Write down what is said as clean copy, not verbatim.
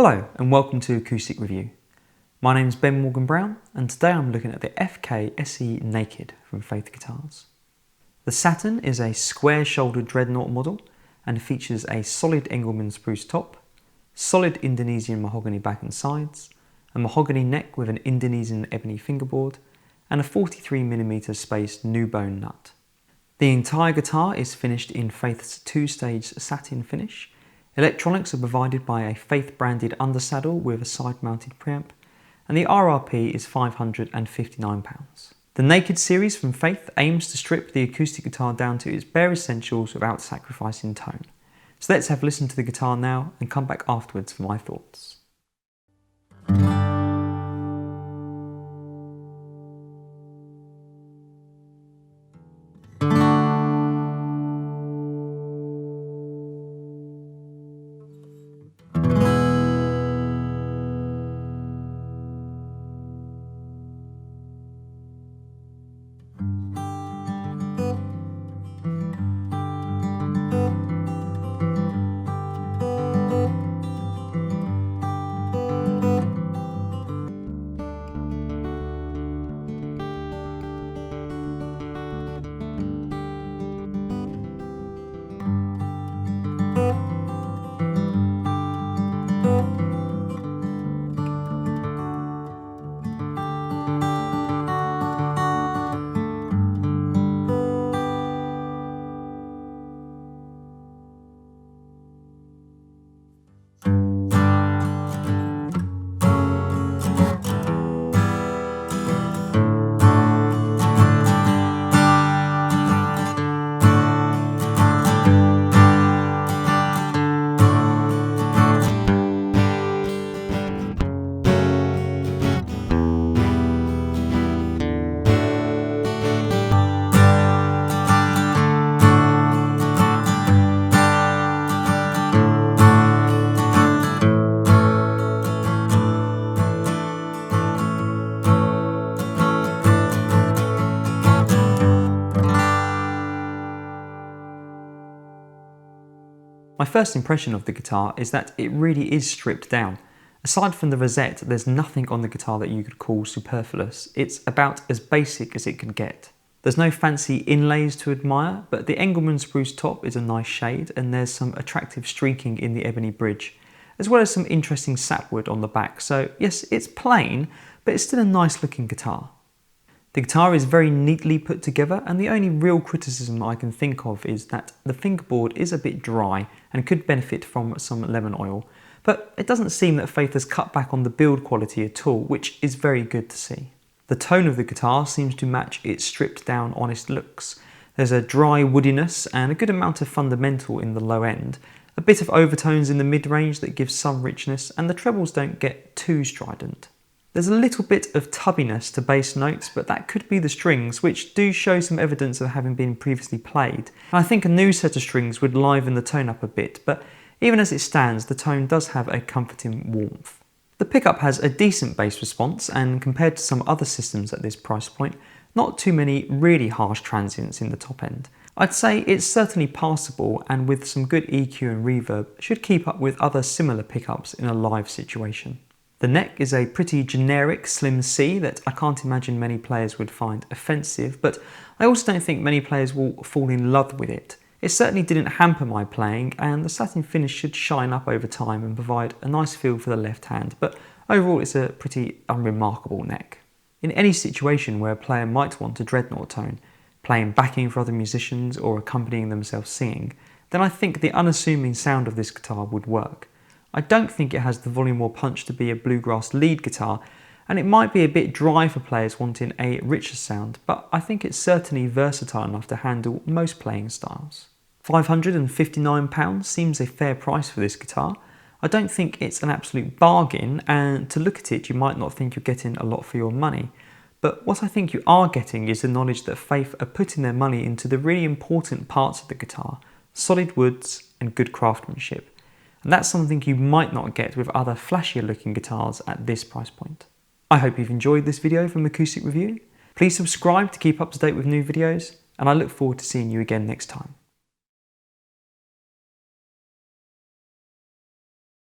Hello and welcome to Acoustic Review. My name is Ben Morgan Brown and today I'm looking at the FKSE Naked from Faith Guitars. The Saturn is a square-shouldered dreadnought model and features a solid Engelmann spruce top, solid Indonesian mahogany back and sides, a mahogany neck with an Indonesian ebony fingerboard, and a 43mm spaced new bone nut. The entire guitar is finished in Faith's two-stage satin finish. Electronics are provided by a Faith branded undersaddle with a side-mounted preamp, and the RRP is £559. The Naked series from Faith aims to strip the acoustic guitar down to its bare essentials without sacrificing tone. So let's have a listen to the guitar now and come back afterwards for my thoughts. My first impression of the guitar is that it really is stripped down. Aside from the rosette, there's nothing on the guitar that you could call superfluous. It's about as basic as it can get. There's no fancy inlays to admire, but the Engelmann spruce top is a nice shade and there's some attractive streaking in the ebony bridge, as well as some interesting sapwood on the back. So yes, it's plain, but it's still a nice looking guitar. The guitar is very neatly put together, and the only real criticism I can think of is that the fingerboard is a bit dry and could benefit from some lemon oil, but it doesn't seem that Faith has cut back on the build quality at all, which is very good to see. The tone of the guitar seems to match its stripped down honest looks. There's a dry woodiness and a good amount of fundamental in the low end, a bit of overtones in the mid-range that gives some richness, and the trebles don't get too strident. There's a little bit of tubbiness to bass notes, but that could be the strings, which do show some evidence of having been previously played. And I think a new set of strings would liven the tone up a bit, but even as it stands, the tone does have a comforting warmth. The pickup has a decent bass response, and compared to some other systems at this price point, not too many really harsh transients in the top end. I'd say it's certainly passable, and with some good EQ and reverb, should keep up with other similar pickups in a live situation. The neck is a pretty generic slim C that I can't imagine many players would find offensive, but I also don't think many players will fall in love with it. It certainly didn't hamper my playing, and the satin finish should shine up over time and provide a nice feel for the left hand, but overall it's a pretty unremarkable neck. In any situation where a player might want a dreadnought tone, playing backing for other musicians or accompanying themselves singing, then I think the unassuming sound of this guitar would work. I don't think it has the volume or punch to be a bluegrass lead guitar, and it might be a bit dry for players wanting a richer sound, but I think it's certainly versatile enough to handle most playing styles. £559 seems a fair price for this guitar. I don't think it's an absolute bargain, and to look at it you might not think you're getting a lot for your money, but what I think you are getting is the knowledge that Faith are putting their money into the really important parts of the guitar, solid woods and good craftsmanship. And that's something you might not get with other flashier looking guitars at this price point. I hope you've enjoyed this video from Acoustic Review. Please subscribe to keep up to date with new videos, and I look forward to seeing you again next time.